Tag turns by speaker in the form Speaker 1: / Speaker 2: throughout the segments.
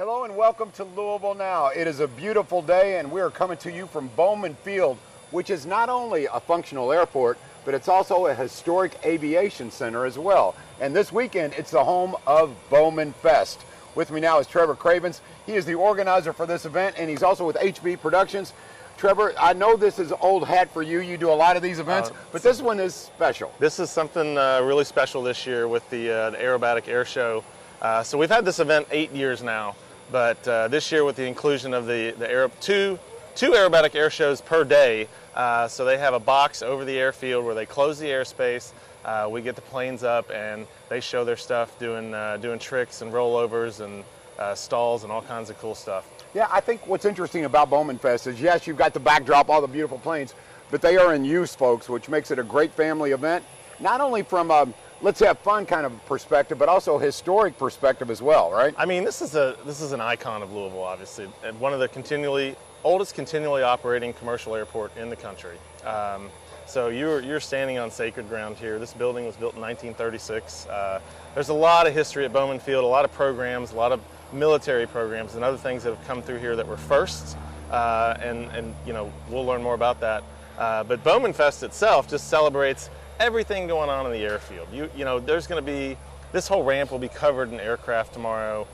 Speaker 1: Hello and welcome to Louisville Now. It is a beautiful day and we are coming to you from Bowman Field, which is not only a functional airport, but it's also a historic aviation center as well. And this weekend, it's the home of BowmanFest. With me now is Trevor Cravens. He is the organizer for this event and he's also with HB Productions. Trevor, I know this is old hat for you. You do a lot of these events, but this one is special.
Speaker 2: This is something really special this year with the Aerobatic Air Show. So we've had this event 8 years now, but this year with the inclusion of two aerobatic air shows per day, so they have a box over the airfield where they close the airspace. We get the planes up and they show their stuff doing tricks and rollovers and stalls and all kinds of cool stuff.
Speaker 1: Yeah, I think what's interesting about BowmanFest is, yes, you've got the backdrop, all the beautiful planes, but they are in use, folks, which makes it a great family event, not only from a let's have fun kind of perspective, but also historic perspective as well, right?
Speaker 2: I mean, this is an icon of Louisville, obviously, and one of the oldest continually operating commercial airport in the country. So you're standing on sacred ground here. This building was built in 1936. There's a lot of history at Bowman Field, a lot of programs, a lot of military programs and other things that have come through here that were firsts, and you know, we'll learn more about that. But BowmanFest itself just celebrates everything going on in the airfield. You know, there's going to be, this whole ramp will be covered in aircraft tomorrow.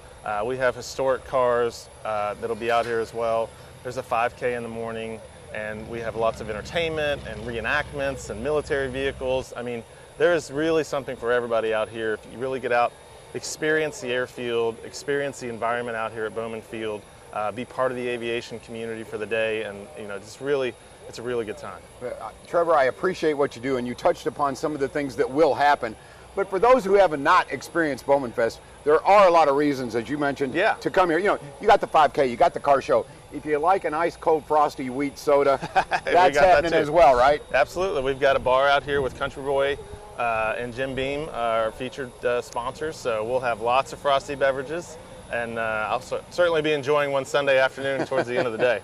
Speaker 2: We have historic cars that'll be out here as well. There's a 5K in the morning, and we have lots of entertainment and reenactments and military vehicles. I mean, there is really something for everybody out here. If you really get out, experience the airfield, experience the environment out here at Bowman Field, be part of the aviation community for the day, and you know, just really, it's a really good time.
Speaker 1: Trevor, I appreciate what you do, and you touched upon some of the things that will happen. But for those who have not experienced BowmanFest, there are a lot of reasons, as you mentioned, to come here. You know, you got the 5K, you got the car show. If you like an ice cold frosty wheat soda, that's happening as well, right?
Speaker 2: Absolutely. We've got a bar out here with Country Boy and Jim Beam, our featured sponsors. So we'll have lots of frosty beverages, and I'll certainly be enjoying one Sunday afternoon towards the end of the day.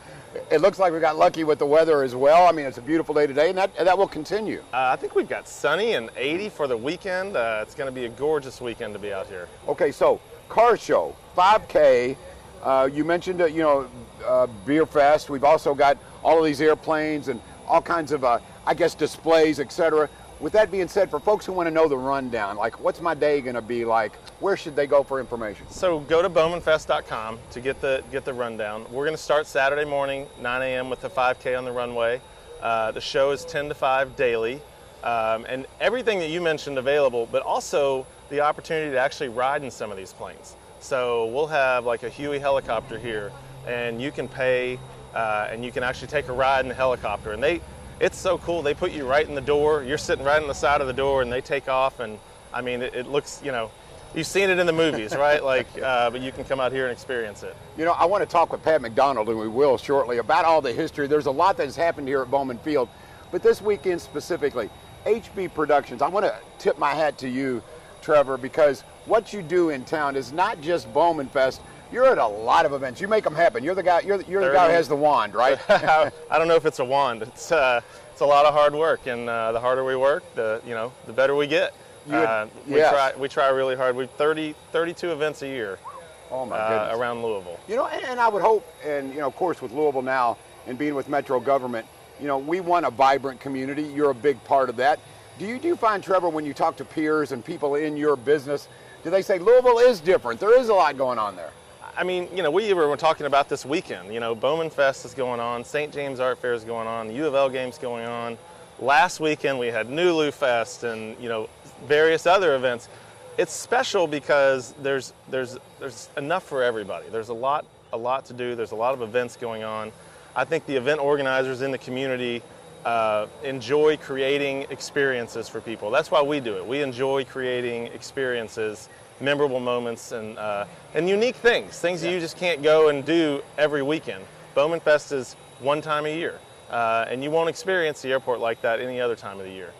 Speaker 1: It looks like we got lucky with the weather as well. I mean, it's a beautiful day today, and that will continue.
Speaker 2: I think we've got sunny and 80 for the weekend. It's going to be a gorgeous weekend to be out here.
Speaker 1: Okay, so car show, 5K. You mentioned, Beer Fest. We've also got all of these airplanes and all kinds of, I guess, displays, etc. With that being said, for folks who want to know the rundown, like what's my day going to be like? Where should they go for information?
Speaker 2: So go to BowmanFest.com to get the rundown. We're going to start Saturday morning, 9 a.m. with the 5K on the runway. The show is 10 to 5 daily, and everything that you mentioned available, but also the opportunity to actually ride in some of these planes. So we'll have like a Huey helicopter here, and you can pay, and you can actually take a ride in the helicopter. And it's so cool. They put you right in the door. You're sitting right on the side of the door, and they take off. And I mean, it looks, you know, you've seen it in the movies, right? Like, but you can come out here and experience it.
Speaker 1: You know, I want to talk with Pat McDonald, and we will shortly, about all the history. There's a lot that has happened here at Bowman Field, but this weekend specifically, HB Productions. I want to tip my hat to you, Trevor, because what you do in town is not just BowmanFest. You're at a lot of events. You make them happen. You're the guy. You're the guy who has the wand, right?
Speaker 2: I don't know if it's a wand. It's a lot of hard work, and the harder we work, the better we get. We try really hard. We've 32 events a year.
Speaker 1: Oh my goodness.
Speaker 2: Around Louisville.
Speaker 1: You know, and I would hope, and of course, with Louisville Now and being with Metro government, we want a vibrant community. You're a big part of that. Do you find, Trevor, when you talk to peers and people in your business, do they say Louisville is different? There is a lot going on there.
Speaker 2: I mean, we were talking about this weekend. BowmanFest is going on, St. James Art Fair is going on, the U of L game's going on. Last weekend we had New Lou Fest and various other events. It's special because there's enough for everybody. There's a lot to do. There's a lot of events going on. I think the event organizers in the community enjoy creating experiences for people. That's why we do it. We enjoy creating experiences, memorable moments, and unique things that you just can't go and do every weekend. BowmanFest is one time a year, and you won't experience the airport like that any other time of the year.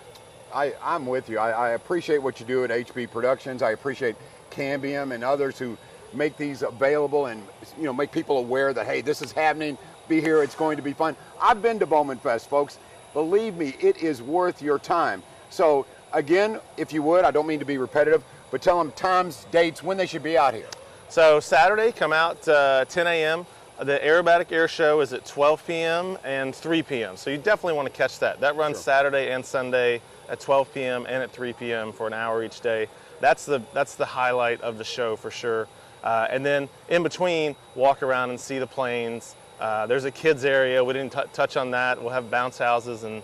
Speaker 1: I'm with you. I appreciate what you do at HB Productions. I appreciate Cambium and others who make these available and make people aware that, hey, this is happening. Be here. It's going to be fun. I've been to BowmanFest, folks. Believe me, it is worth your time. So again, if you would, I don't mean to be repetitive, but tell them times, dates, when they should be out here.
Speaker 2: So Saturday, come out 10 a.m. The aerobatic air show is at 12 p.m. and 3 p.m. So you definitely want to catch that. That runs Saturday and Sunday at 12 p.m. and at 3 p.m. for an hour each day. That's the highlight of the show for sure. And then in between, walk around and see the planes. There's a kids area. We didn't touch on that. We'll have bounce houses and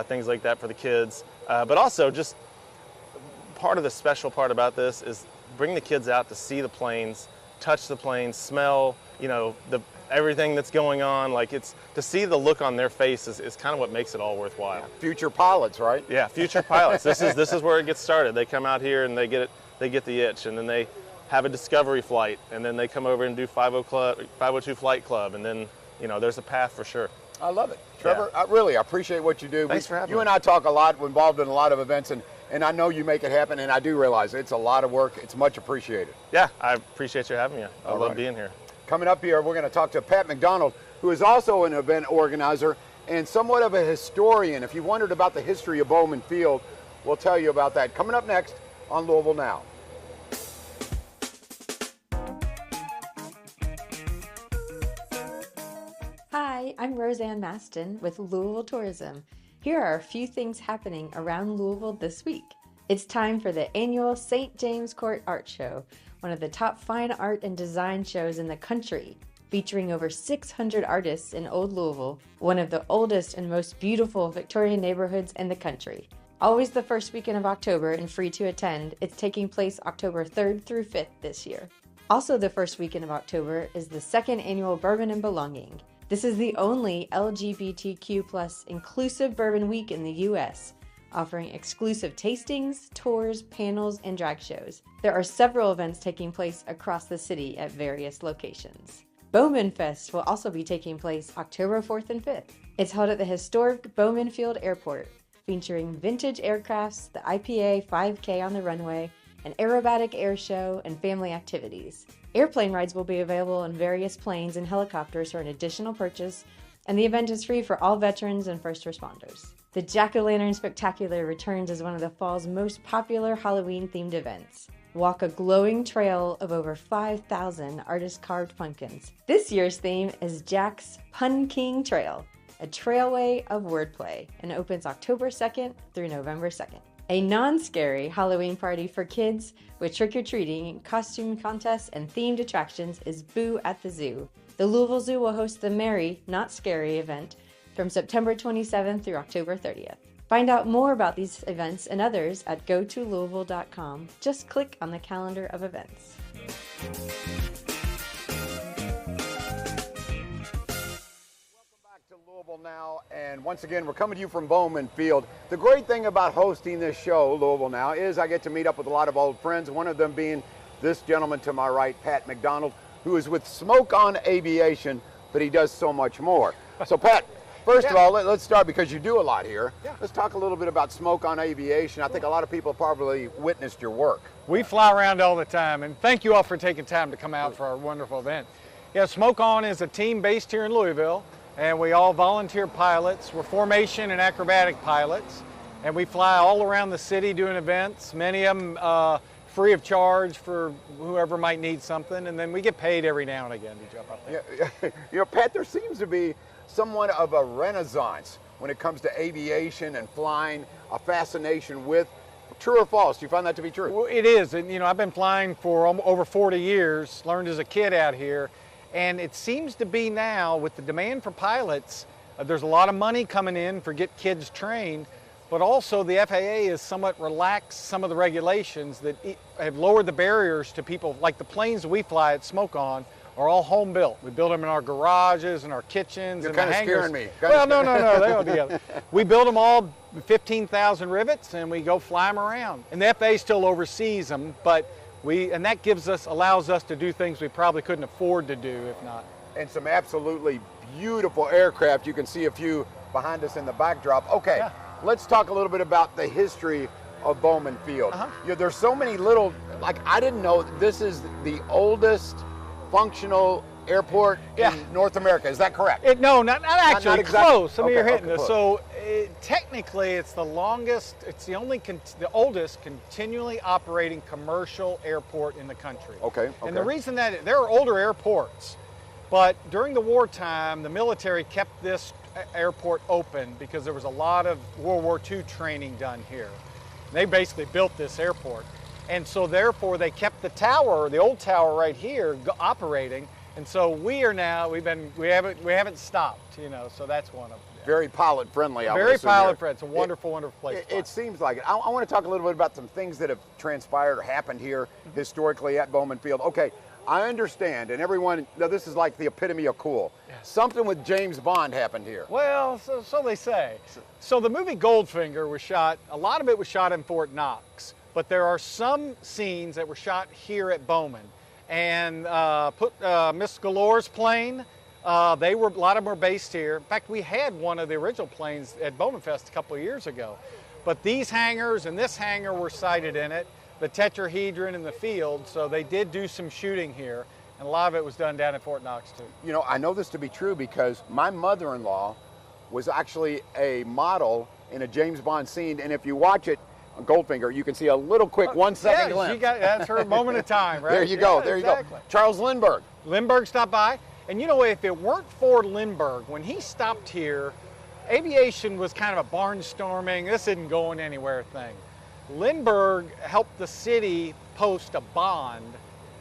Speaker 2: things like that for the kids. But also, just part of the special part about this is bring the kids out to see the planes, touch the planes, smell, everything that's going on. Like, it's to see the look on their face is kind of what makes it all worthwhile.
Speaker 1: Yeah. Future pilots, right?
Speaker 2: Yeah, future pilots. This is where it gets started. They come out here and they get the itch, and then they have a discovery flight, and then they come over and do 502 Flight Club, and then there's a path for sure.
Speaker 1: I love it, Trevor.
Speaker 2: Yeah.
Speaker 1: I appreciate what you do.
Speaker 2: Thanks for having me.
Speaker 1: You and I talk a lot. We're involved in a lot of events, and I know you make it happen, and I do realize it's a lot of work. It's much appreciated.
Speaker 2: Yeah, I appreciate you having me. I love being here.
Speaker 1: Coming up here, we're going to talk to Pat McDonald, who is also an event organizer and somewhat of a historian. If you wondered about the history of Bowman Field, we'll tell you about that. Coming up next on Louisville Now.
Speaker 3: Hi, I'm Roseanne Maston with Louisville Tourism. Here are a few things happening around Louisville this week. It's time for the annual St. James Court Art Show, one of the top fine art and design shows in the country, featuring over 600 artists in Old Louisville, one of the oldest and most beautiful Victorian neighborhoods in the country. Always the first weekend of October and free to attend, it's taking place October 3rd through 5th this year. Also the first weekend of October is the second annual Bourbon and Belonging. This is the only LGBTQ+ inclusive bourbon week in the U.S., offering exclusive tastings, tours, panels, and drag shows. There are several events taking place across the city at various locations. BowmanFest will also be taking place October 4th and 5th. It's held at the historic Bowman Field Airport, featuring vintage aircrafts, the IPA 5K on the runway, an aerobatic air show, and family activities. Airplane rides will be available on various planes and helicopters for an additional purchase, and the event is free for all veterans and first responders. The Jack-O-Lantern Spectacular returns as one of the fall's most popular Halloween-themed events. Walk a glowing trail of over 5,000 artist-carved pumpkins. This year's theme is Jack's Pun King Trail, a trailway of wordplay, and opens October 2nd through November 2nd. A non-scary Halloween party for kids with trick-or-treating, costume contests, and themed attractions is Boo at the Zoo. The Louisville Zoo will host the Merry, Not Scary event from September 27th through October 30th. Find out more about these events and others at gotolouisville.com. Just click on the calendar of events.
Speaker 1: Welcome back to Louisville Now, and once again, we're coming to you from Bowman Field. The great thing about hosting this show, Louisville Now, is I get to meet up with a lot of old friends, one of them being this gentleman to my right, Pat McDonald, who is with Smoke On Aviation, but he does so much more. So, Pat, first of all, let's start, because you do a lot here. Yeah. Let's talk a little bit about Smoke On Aviation. I think a lot of people probably witnessed your work.
Speaker 4: We fly around all the time, and thank you all for taking time to come out for our wonderful event. Yeah, Smoke On is a team based here in Louisville, and we all volunteer pilots. We're formation and acrobatic pilots, and we fly all around the city doing events, many of them free of charge for whoever might need something, and then we get paid every now and again to jump up there.
Speaker 1: Yeah, Pat, there seems to be somewhat of a renaissance when it comes to aviation and flying, a fascination with. True or false? Do you find that to be true?
Speaker 4: Well, it is, and I've been flying for over 40 years, learned as a kid out here, and it seems to be now, with the demand for pilots, there's a lot of money coming in for get kids trained, but also the FAA has somewhat relaxed some of the regulations that have lowered the barriers to people. Like the planes that we fly at Smoke On are all home built. We build them in our garages and our kitchens.
Speaker 1: You're
Speaker 4: and
Speaker 1: kind
Speaker 4: the
Speaker 1: of
Speaker 4: hangars.
Speaker 1: scaring me.
Speaker 4: Well, no, they all together. We build them all 15,000 rivets, and we go fly them around. And the FAA still oversees them, but and that allows us to do things we probably couldn't afford to do if not.
Speaker 1: And some absolutely beautiful aircraft. You can see a few behind us in the backdrop. Okay. Yeah. Let's talk a little bit about the history of Bowman Field. There's so many little, like, I didn't know this is the oldest functional airport in North America. Is that correct?
Speaker 4: No, not actually.
Speaker 1: Not exactly.
Speaker 4: Close. I mean, you're hitting us. So Technically, it's the longest, it's the oldest continually operating commercial airport in the country.
Speaker 1: Okay.
Speaker 4: And the reason that there are older airports, but during the wartime, the military kept this airport open because there was a lot of World War II training done here. They basically built this airport. And so therefore they kept the tower, the old tower right here, operating. And so we haven't stopped, you know, so that's one of them.
Speaker 1: Very pilot friendly.
Speaker 4: Very pilot friendly. It's a wonderful, wonderful place.
Speaker 1: It seems like it. I want to talk a little bit about some things that have transpired or happened here historically at Bowman Field. Okay, I understand, and everyone, now this is like the epitome of cool. Something with James Bond happened here.
Speaker 4: Well, so they say. So the movie Goldfinger was shot, a lot of it was shot in Fort Knox, but there are some scenes that were shot here at Bowman. And Miss Galore's plane, a lot of them were based here. In fact, we had one of the original planes at BowmanFest a couple of years ago. But these hangars and this hangar were sited in it, the tetrahedron in the field, so they did do some shooting here. And a lot of it was done down at Fort Knox too.
Speaker 1: You know, I know this to be true because my mother-in-law was actually a model in a James Bond scene, and if you watch it, Goldfinger, you can see a little quick 1 second glimpse.
Speaker 4: That's her moment of time, right?
Speaker 1: There you go, there
Speaker 4: exactly.
Speaker 1: you go. Charles Lindbergh.
Speaker 4: Lindbergh stopped by, and you know, if it weren't for Lindbergh, when he stopped here, aviation was kind of a barnstorming, this isn't going anywhere thing. Lindbergh helped the city post a bond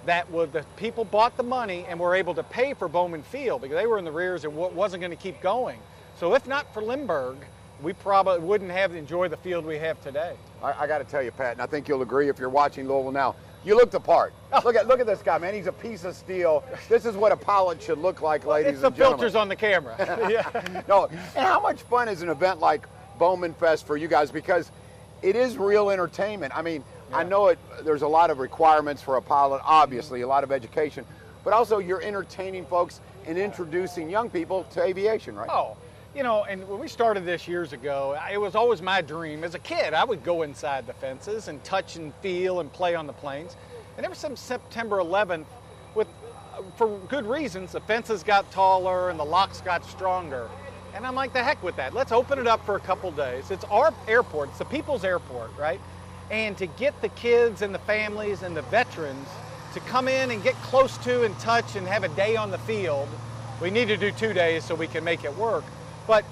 Speaker 4: that the people bought the money and were able to pay for Bowman Field because they were in the rears and wasn't going to keep going. So if not for Lindbergh, we probably wouldn't have enjoyed the field we have today.
Speaker 1: I got to tell you, Pat, and I think you'll agree if you're watching Louisville Now, you look the part. Look at this guy, man. He's a piece of steel. This is what a pilot should look like, ladies and gentlemen.
Speaker 4: It's the filters on the camera. Yeah.
Speaker 1: No, and how much fun is an event like Bowman Fest for you guys? Because it is real entertainment. I mean, I know there's a lot of requirements for a pilot, obviously, a lot of education, but also you're entertaining folks and introducing young people to aviation, right?
Speaker 4: Oh, you know, and when we started this years ago, it was always my dream. As a kid, I would go inside the fences and touch and feel and play on the planes. And ever since September 11th, for good reasons, the fences got taller and the locks got stronger. And I'm like, the heck with that. Let's open it up for a couple days. It's our airport. It's the people's airport, right? And to get the kids and the families and the veterans to come in and get close to and touch and have a day on the field, we need to do 2 days so we can make it work. But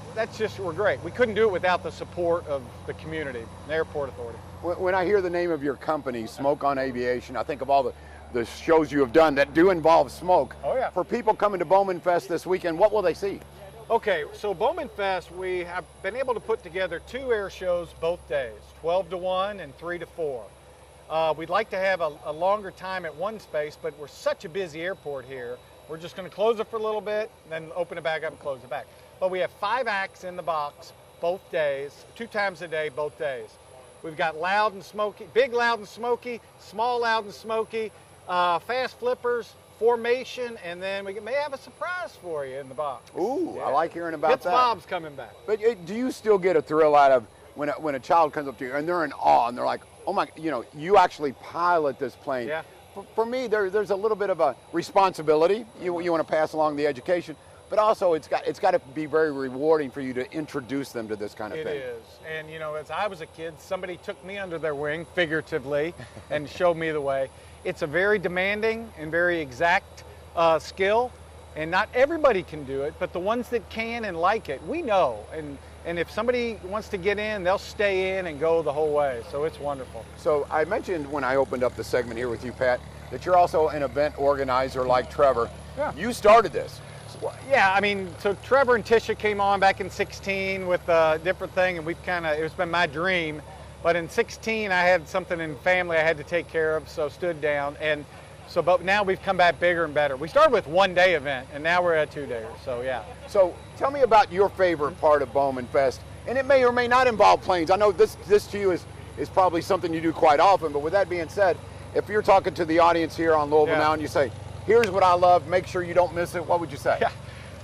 Speaker 4: we're great. We couldn't do it without the support of the community, the airport authority.
Speaker 1: When I hear the name of your company, Smoke on Aviation, I think of all the shows you have done that do involve smoke.
Speaker 4: Oh yeah.
Speaker 1: For people coming to Bowman Fest this weekend, what will they see?
Speaker 4: Okay, so Bowman Fest, we have been able to put together 2 air shows both days, 12 to 1 and 3 to 4. We'd like to have a longer time at one space, but we're such a busy airport here, we're just going to close it for a little bit, then open it back up and close it back. But we have 5 acts in the box both days, 2 times a day, both days. We've got loud and smoky, big loud and smoky, small loud and smoky, fast flippers, formation, and then we may have a surprise for you in the box.
Speaker 1: Ooh, I like hearing about that.
Speaker 4: Bob's coming back.
Speaker 1: But do you still get a thrill out of when a child comes up to you and they're in awe and they're like, oh my, you know, you actually pilot this plane.
Speaker 4: Yeah.
Speaker 1: For me, there's a little bit of a responsibility. You want to pass along the education, but also it's got to be very rewarding for you to introduce them to this kind of thing.
Speaker 4: It is, and you know, as I was a kid, somebody took me under their wing, figuratively, and showed me the way. It's a very demanding and very exact skill, and not everybody can do it, but the ones that can and like it, we know. And if somebody wants to get in, they'll stay in and go the whole way, so it's wonderful.
Speaker 1: So I mentioned when I opened up the segment here with you, Pat, that you're also an event organizer like Trevor.
Speaker 4: Yeah.
Speaker 1: You started this.
Speaker 4: Yeah, I mean, so Trevor and Tisha came on back in 16 with a different thing, and it's been my dream. But in 16, I had something in family I had to take care of, so stood down. And so, but now we've come back bigger and better. We started with 1-day event, and now we're at 2-days, so yeah.
Speaker 1: So tell me about your favorite part of Bowman Fest. And it may or may not involve planes. I know this to you is probably something you do quite often, but with that being said, if you're talking to the audience here on Louisville Now and you say, here's what I love, make sure you don't miss it, what would you say?
Speaker 4: Yeah.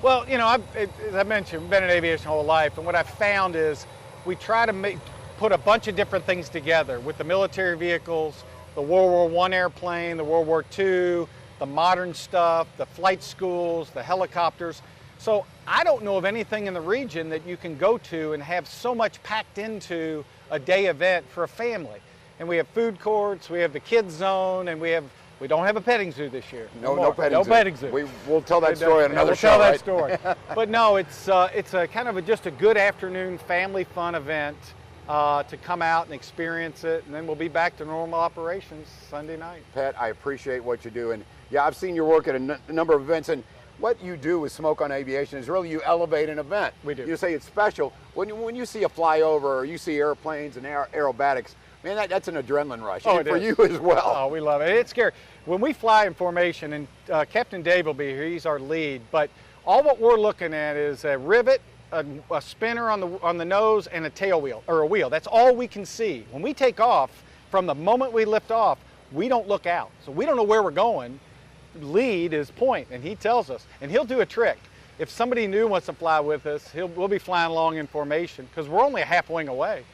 Speaker 4: Well, you know, as I mentioned, I've been in aviation my whole life, and what I've found is we try to put a bunch of different things together with the military vehicles, the World War I airplane, the World War II, the modern stuff, the flight schools, the helicopters. So I don't know of anything in the region that you can go to and have so much packed into a day event for a family. And we have food courts, we have the kids zone, and we don't have a petting zoo this year.
Speaker 1: No petting zoo. We'll tell that story on another show,
Speaker 4: We'll tell that story. But no, it's a kind of just a good afternoon family fun event to come out and experience it, and then we'll be back to normal operations Sunday night.
Speaker 1: Pat, I appreciate what you do, and yeah, I've seen your work at a number of events, and what you do with Smoke on Aviation is really you elevate an event.
Speaker 4: We do.
Speaker 1: You say it's special. When you see a flyover or you see airplanes and aerobatics, man, that's an adrenaline rush.
Speaker 4: Oh,
Speaker 1: and for you as well.
Speaker 4: Oh, we love it. It's scary. When we fly in formation, and Captain Dave will be here, he's our lead, but all what we're looking at is a rivet, a spinner on the nose, and a tail wheel, or a wheel. That's all we can see. When we take off, from the moment we lift off, we don't look out. So we don't know where we're going. Lead is point, and he tells us, and he'll do a trick. If somebody new wants to fly with us, we'll be flying along in formation because we're only a half wing away.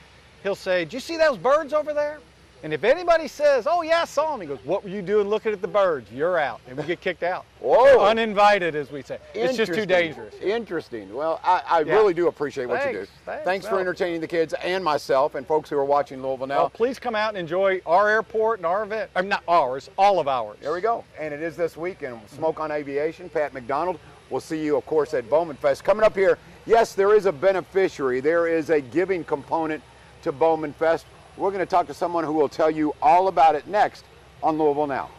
Speaker 4: He'll say, "Do you see those birds over there?" And if anybody says, "Oh yeah, I saw them," he goes, "What were you doing looking at the birds? You're out," and we get kicked out.
Speaker 1: Whoa!
Speaker 4: Uninvited, as we say. It's just too dangerous.
Speaker 1: Interesting. Well, I really do appreciate what you do. Thanks for entertaining the kids and myself and folks who are watching Louisville Now.
Speaker 4: Well, please come out and enjoy our airport and our event. Not ours, all of ours.
Speaker 1: There we go. And it is this week in Smoke on Aviation. Pat McDonald. We'll see you, of course, at Bowman Fest. Coming up here, yes, there is a beneficiary. There is a giving component to Bowman Fest. We're going to talk to someone who will tell you all about it next on Louisville Now.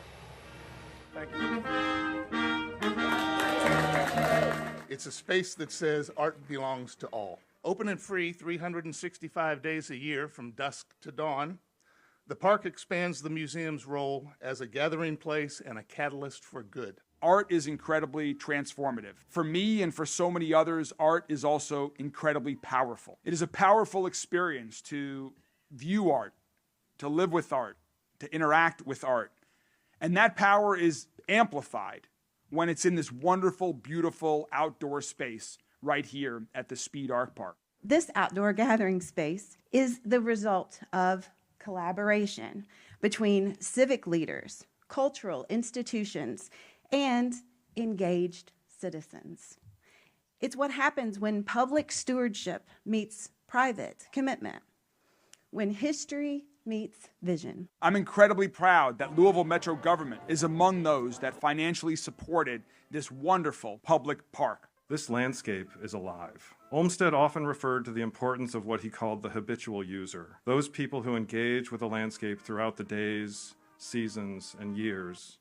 Speaker 4: Thank you.
Speaker 5: It's a space that says art belongs to all. Open and free 365 days a year from dusk to dawn, the park expands the museum's role as a gathering place and a catalyst for good.
Speaker 6: Art is incredibly transformative. For me and for so many others, art is also incredibly powerful. It is a powerful experience to view art, to live with art, to interact with art. And that power is amplified when it's in this wonderful, beautiful outdoor space right here at the Speed Art Park.
Speaker 7: This outdoor gathering space is the result of collaboration between civic leaders, cultural institutions, and engaged citizens. It's what happens when public stewardship meets private commitment, when history meets vision.
Speaker 6: I'm incredibly proud that Louisville Metro government is among those that financially supported this wonderful public park.
Speaker 8: This landscape is alive. Olmsted often referred to the importance of what he called the habitual user, those people who engage with the landscape throughout the days, seasons, and years,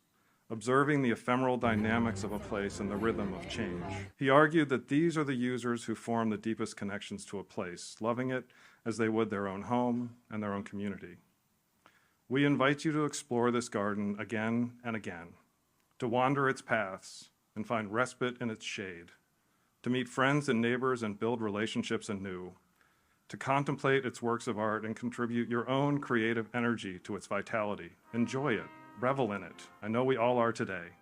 Speaker 8: observing the ephemeral dynamics of a place and the rhythm of change. He argued that these are the users who form the deepest connections to a place, loving it as they would their own home and their own community. We invite you to explore this garden again and again, to wander its paths and find respite in its shade, to meet friends and neighbors and build relationships anew, to contemplate its works of art and contribute your own creative energy to its vitality. Enjoy it, revel in it. I know we all are today.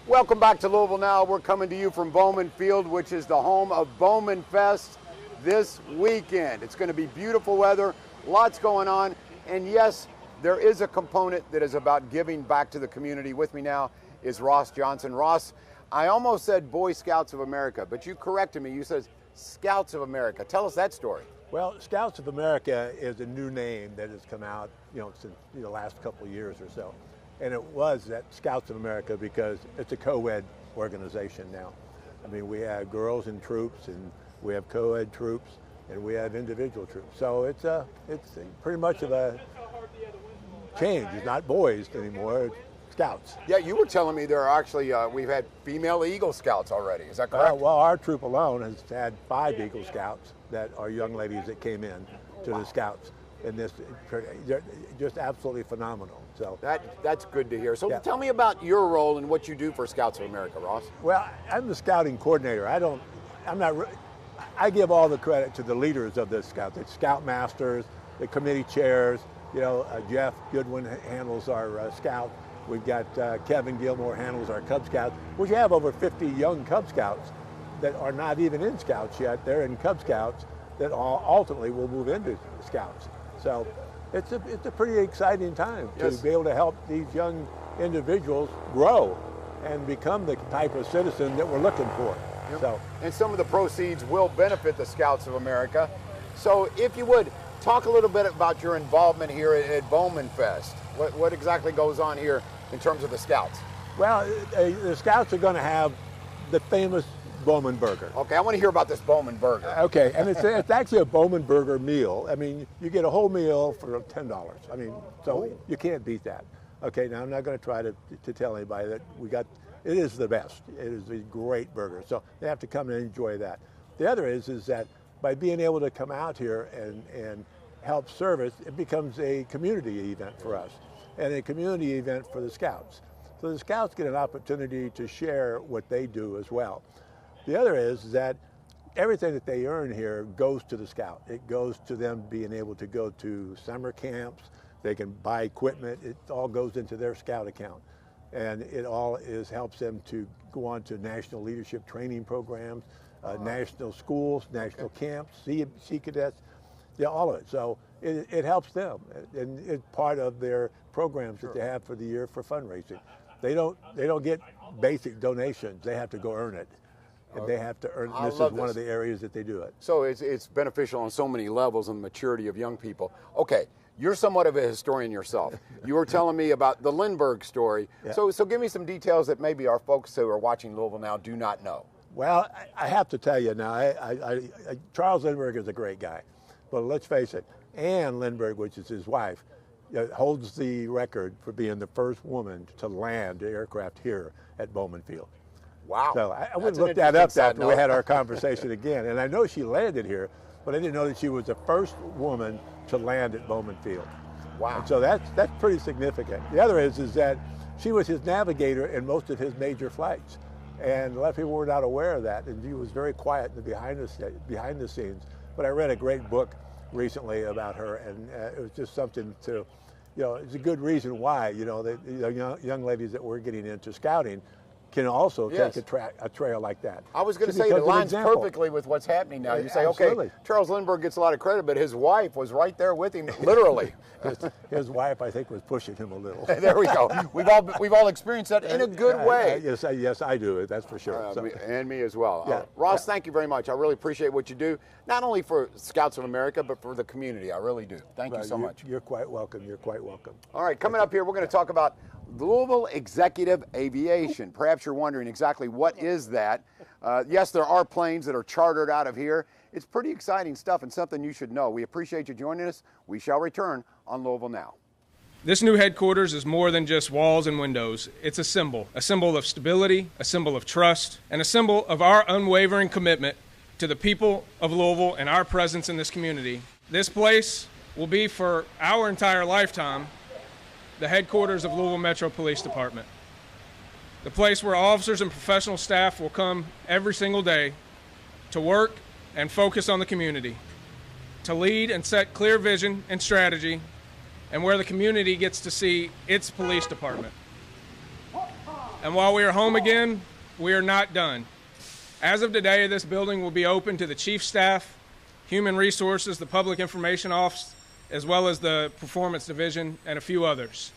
Speaker 1: Welcome back to Louisville Now. We're coming to you from Bowman Field, which is the home of Bowman Fest this weekend. It's going to be beautiful weather, lots going on, and yes, there is a component that is about giving back to the community. With me now is Ross Johnson. Ross, I almost said Boy Scouts of America, but you corrected me. You said Scouts of America. Tell us that story.
Speaker 9: Well, Scouts of America is a new name that has come out, since the last couple of years or so. And it was that Scouts of America because it's a co-ed organization now. I mean, we have girls in troops, and we have co-ed troops, and we have individual troops. So it's pretty much of a change. It's not boys anymore, it's Scouts.
Speaker 1: Yeah, you were telling me there are actually, we've had female Eagle Scouts already. Is that correct?
Speaker 9: Well, our troop alone has had 5 Eagle Scouts that are young ladies that came in to the Scouts. And they're just absolutely phenomenal. So
Speaker 1: that's good to hear. So
Speaker 9: yeah.
Speaker 1: Tell me about your role and what you do for Scouts of America, Ross.
Speaker 9: Well, I'm the scouting coordinator. I give all the credit to the leaders of the Scouts, the Scoutmasters, the committee chairs. Jeff Goodwin handles our Scout. We've got Kevin Gilmore handles our Cub Scouts. We have over 50 young Cub Scouts that are not even in Scouts yet. They're in Cub Scouts that ultimately will move into Scouts. So it's a pretty exciting time to be able to help these young individuals grow and become the type of citizen that we're looking for.
Speaker 1: Yep.
Speaker 9: So,
Speaker 1: and some of the proceeds will benefit the Scouts of America. So if you would, talk a little bit about your involvement here at BowmanFest. What exactly goes on here in terms of the Scouts?
Speaker 9: well, the Scouts are going to have the famous Bowman burger.
Speaker 1: Okay, I want to hear about this Bowman burger.
Speaker 9: Okay, and it's actually a Bowman burger meal. I mean, you get a whole meal for $10. I mean, so you can't beat that. Okay, now I'm not going to try to tell anybody that it is the best. It is a great burger. So they have to come and enjoy that. The other is that by being able to come out here and help service, it becomes a community event for us and a community event for the Scouts. So the Scouts get an opportunity to share what they do as well. The other is that everything that they earn here goes to the Scout. It goes to them being able to go to summer camps. They can buy equipment. It all goes into their Scout account. And it all helps them to go on to national leadership training programs, national schools, national camps, Sea Cadets, all of it. So it helps them. And it's part of their programs that they have for the year for fundraising. They don't get basic donations. They have to go earn it. And they have to earn. This is one of the areas that they do it.
Speaker 1: So it's beneficial on so many levels in the maturity of young people. Okay, you're somewhat of a historian yourself. You were telling me about the Lindbergh story. Yeah. So give me some details that maybe our folks who are watching Louisville Now do not know.
Speaker 9: Well, I have to tell you now, Charles Lindbergh is a great guy. But let's face it, Anne Lindbergh, which is his wife, holds the record for being the first woman to land the aircraft here at Bowman Field.
Speaker 1: Wow.
Speaker 9: So I wouldn't look that up after we had our conversation again. And I know she landed here, but I didn't know that she was the first woman to land at Bowman Field.
Speaker 1: Wow.
Speaker 9: And so that's pretty significant. The other is that she was his navigator in most of his major flights. And a lot of people were not aware of that. And she was very quiet in the behind the scenes. But I read a great book recently about her, and it was just something to, it's a good reason why, the young ladies that were getting into scouting can also take a trail like that.
Speaker 1: I was going to say, it aligns perfectly with what's happening now. You say, okay, Charles Lindbergh gets a lot of credit, but his wife was right there with him, literally.
Speaker 9: His wife, I think, was pushing him a little.
Speaker 1: There we go. We've all experienced that in a good way.
Speaker 9: Yes, I do. That's for sure.
Speaker 1: And me as well.
Speaker 9: Yeah.
Speaker 1: Ross, thank you very much. I really appreciate what you do, not only for Scouts of America, but for the community. I really do. Thank you so much.
Speaker 9: You're quite welcome. You're quite welcome.
Speaker 1: All right, coming up here, we're going to talk about Louisville Executive Aviation. Perhaps you're wondering exactly what is that. Yes, there are planes that are chartered out of here. It's pretty exciting stuff and something you should know. We appreciate you joining us. We shall return on Louisville Now.
Speaker 10: This new headquarters is more than just walls and windows. It's a symbol of stability, a symbol of trust, and a symbol of our unwavering commitment to the people of Louisville and our presence in this community. This place will be, for our entire lifetime, the headquarters of Louisville Metro Police Department. The place where officers and professional staff will come every single day to work and focus on the community, to lead and set clear vision and strategy, and where the community gets to see its police department. And while we are home again, we are not done. As of today, this building will be open to the Chief Staff, Human Resources, the Public Information Office, as well as the Performance Division and a few others.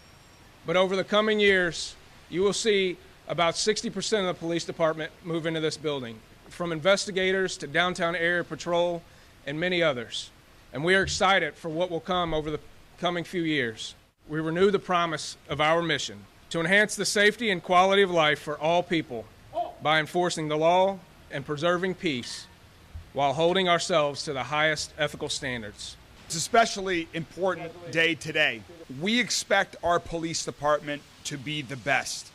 Speaker 10: But over the coming years, you will see about 60% of the police department move into this building, from investigators to downtown area patrol and many others. And we are excited for what will come over the coming few years. We renew the promise of our mission to enhance the safety and quality of life for all people by enforcing the law and preserving peace while holding ourselves to the highest ethical standards.
Speaker 6: It's an especially important day today. We expect our police department to be the best.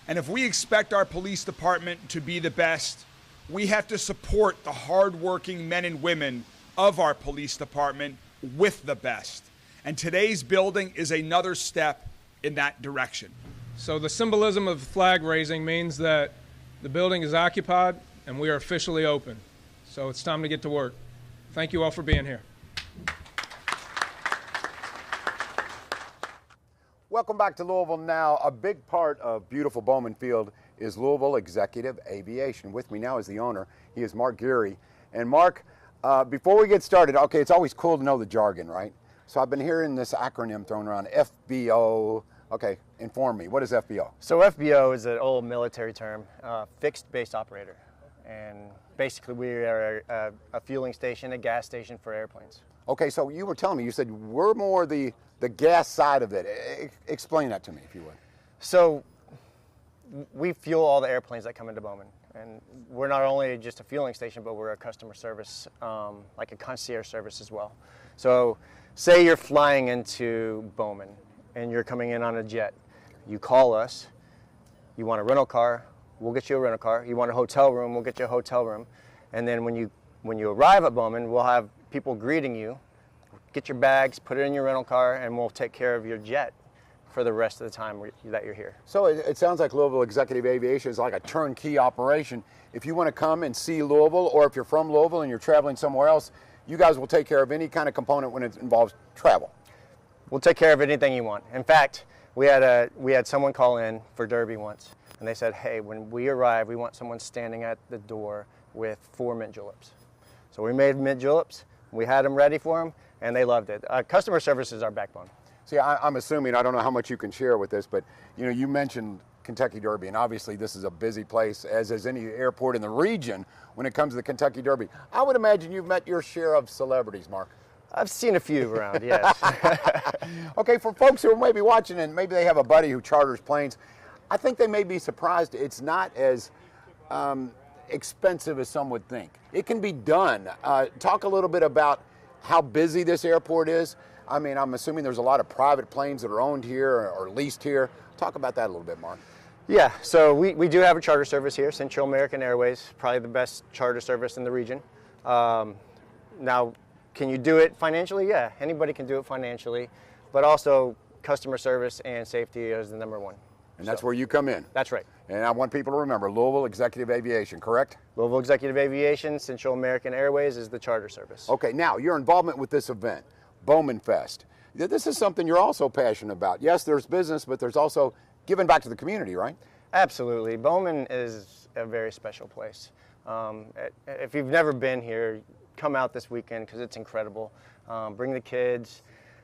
Speaker 6: And if we expect our police department to be the best, we have to support the hardworking men and women of our police department with the best. And today's building is another step in that direction.
Speaker 10: So the symbolism of flag raising means that the building is occupied and we are officially open. So it's time to get to work. Thank you all for being here.
Speaker 1: Welcome back to Louisville Now. A big part of beautiful Bowman Field is Louisville Executive Aviation. With me now is the owner. He is Mark Geary. And Mark, before we get started, okay, it's always cool to know the jargon, right? So I've been hearing this acronym thrown around, FBO, Okay, inform me. What is FBO?
Speaker 11: So FBO is an old military term, fixed base operator. And basically we are a fueling station, a gas station for airplanes.
Speaker 1: Okay, so you were telling me, you said we're more the gas side of it. Explain that to me, if you would.
Speaker 11: So we fuel all the airplanes that come into Bowman. And we're not only just a fueling station, but we're a customer service, like a concierge service as well. So say you're flying into Bowman and you're coming in on a jet. You call us, you want a rental car, we'll get you a rental car. You want a hotel room, we'll get you a hotel room. And then when you arrive at Bowman, we'll have people greeting you, get your bags, put it in your rental car, and we'll take care of your jet for the rest of the time that you're here.
Speaker 1: So it sounds like Louisville Executive Aviation is like a turnkey operation. If you want to come and see Louisville, or if you're from Louisville and you're traveling somewhere else, you guys will take care of any kind of component when it involves travel.
Speaker 11: We'll take care of anything you want. In fact, we had someone call in for Derby once, and they said, hey, when we arrive, we want someone standing at the door with 4 mint juleps. So we made mint juleps, we had them ready for them, and they loved it. Customer service is our backbone.
Speaker 1: See, I'm assuming, I don't know how much you can share with this, but you mentioned Kentucky Derby, and obviously this is a busy place, as is any airport in the region when it comes to the Kentucky Derby. I would imagine you've met your share of celebrities, Mark.
Speaker 11: I've seen a few around, yes.
Speaker 1: Okay, for folks who are maybe watching and maybe they have a buddy who charters planes, I think they may be surprised it's not as expensive as some would think. It can be done. Talk a little bit about how busy this airport is. I mean, I'm assuming there's a lot of private planes that are owned here or leased here. Talk about that a little bit, Mark.
Speaker 11: Yeah, so we do have a charter service here, Central American Airways, probably the best charter service in the region. Now, can you do it financially? Yeah, anybody can do it financially, but also customer service and safety is the number one.
Speaker 1: And that's where you come in.
Speaker 11: That's right.
Speaker 1: And I want people to remember, Louisville Executive Aviation, correct?
Speaker 11: Louisville Executive Aviation, Central American Airways is the charter service.
Speaker 1: Okay, now your involvement with this event, BowmanFest. This is something you're also passionate about. Yes, there's business, but there's also giving back to the community, right?
Speaker 11: Absolutely. Bowman is a very special place. If you've never been here, come out this weekend because it's incredible. Bring the kids.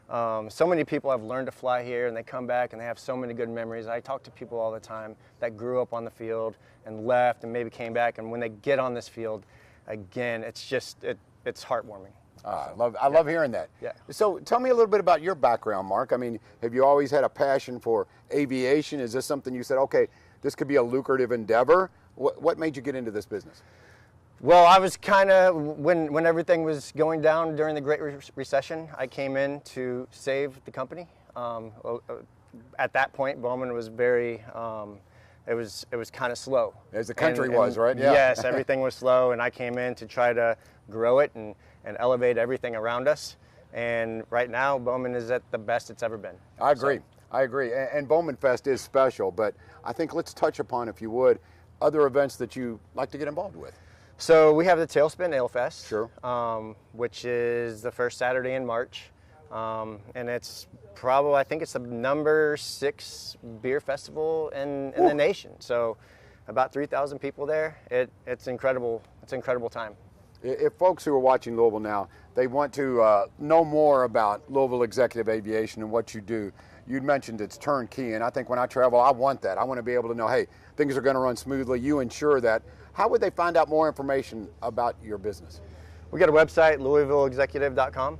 Speaker 11: So many people have learned to fly here and they come back and they have so many good memories. I talk to people all the time that grew up on the field and left and maybe came back, and when they get on this field again, it's just, it's heartwarming.
Speaker 1: I love hearing that.
Speaker 11: Yeah.
Speaker 1: So tell me a little bit about your background, Mark. I mean, have you always had a passion for aviation? Is this something you said, okay, this could be a lucrative endeavor? What made you get into this business?
Speaker 11: Well, I was kind of, when everything was going down during the Great Recession, I came in to save the company. At that point, Bowman was very, it was kind of slow.
Speaker 1: As the country was, right?
Speaker 11: Yeah. Yes, everything was slow, and I came in to try to grow it and elevate everything around us. And right now, Bowman is at the best it's ever been.
Speaker 1: I agree. I agree. And BowmanFest is special, but I think let's touch upon, if you would, other events that you like to get involved with.
Speaker 11: So we have the Tailspin Ale Fest,
Speaker 1: sure.
Speaker 11: Which is the first Saturday in March. And it's probably, I think it's the number 6 beer festival in the nation. So about 3,000 people there. It's incredible. It's an incredible time.
Speaker 1: If folks who are watching Louisville Now, they want to know more about Louisville Executive Aviation and what you do, you'd mentioned it's turnkey, and I think when I travel, I want that. I want to be able to know, hey, things are going to run smoothly. You ensure that. How would they find out more information about your business?
Speaker 11: We got a website, LouisvilleExecutive.com.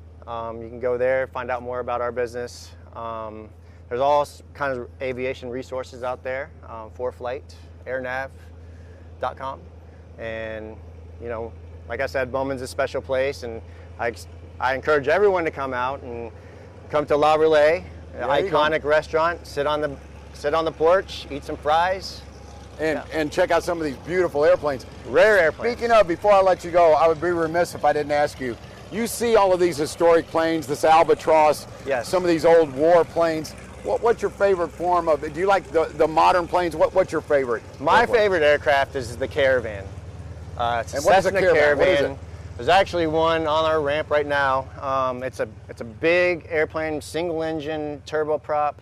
Speaker 11: You can go there, find out more about our business. There's all kinds of aviation resources out there, ForeFlight, AirNav.com. And, like I said, Bowman's a special place, and I encourage everyone to come out and come to La Relais, an iconic restaurant, sit on the porch, eat some fries.
Speaker 1: And check out some of these beautiful airplanes.
Speaker 11: Rare airplanes.
Speaker 1: Speaking of, before I let you go, I would be remiss if I didn't ask you. You see all of these historic planes, this Albatross,
Speaker 11: yes.
Speaker 1: Some of these old war planes. What's your favorite form of it? Do you like the modern planes? What's your favorite?
Speaker 11: My favorite aircraft is the Caravan. It's
Speaker 1: and what is a Caravan? What is it?
Speaker 11: There's actually one on our ramp right now. It's a big airplane, single engine, turboprop.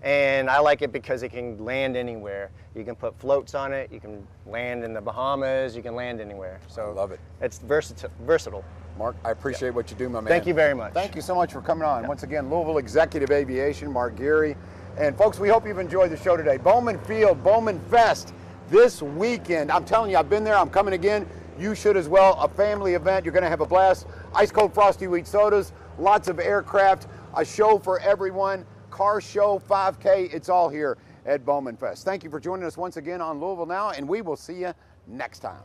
Speaker 11: And I like it because it can land anywhere. You can put floats on it, you can land in the Bahamas, you can land anywhere. So
Speaker 1: I love it.
Speaker 11: It's versatile.
Speaker 1: Mark, I appreciate what you do, my man.
Speaker 11: Thank you very much.
Speaker 1: Thank you so much for coming on. Once again, Louisville Executive Aviation, Mark Geary. And folks, we hope you've enjoyed the show today. Bowman Field, BowmanFest this weekend. I'm telling you, I've been there, I'm coming again. You should as well. A family event, you're gonna have a blast. Ice cold frosty wheat sodas, lots of aircraft, a show for everyone, car show, 5K, it's all here at BowmanFest. Thank you for joining us once again on Louisville Now, and we will see you next time.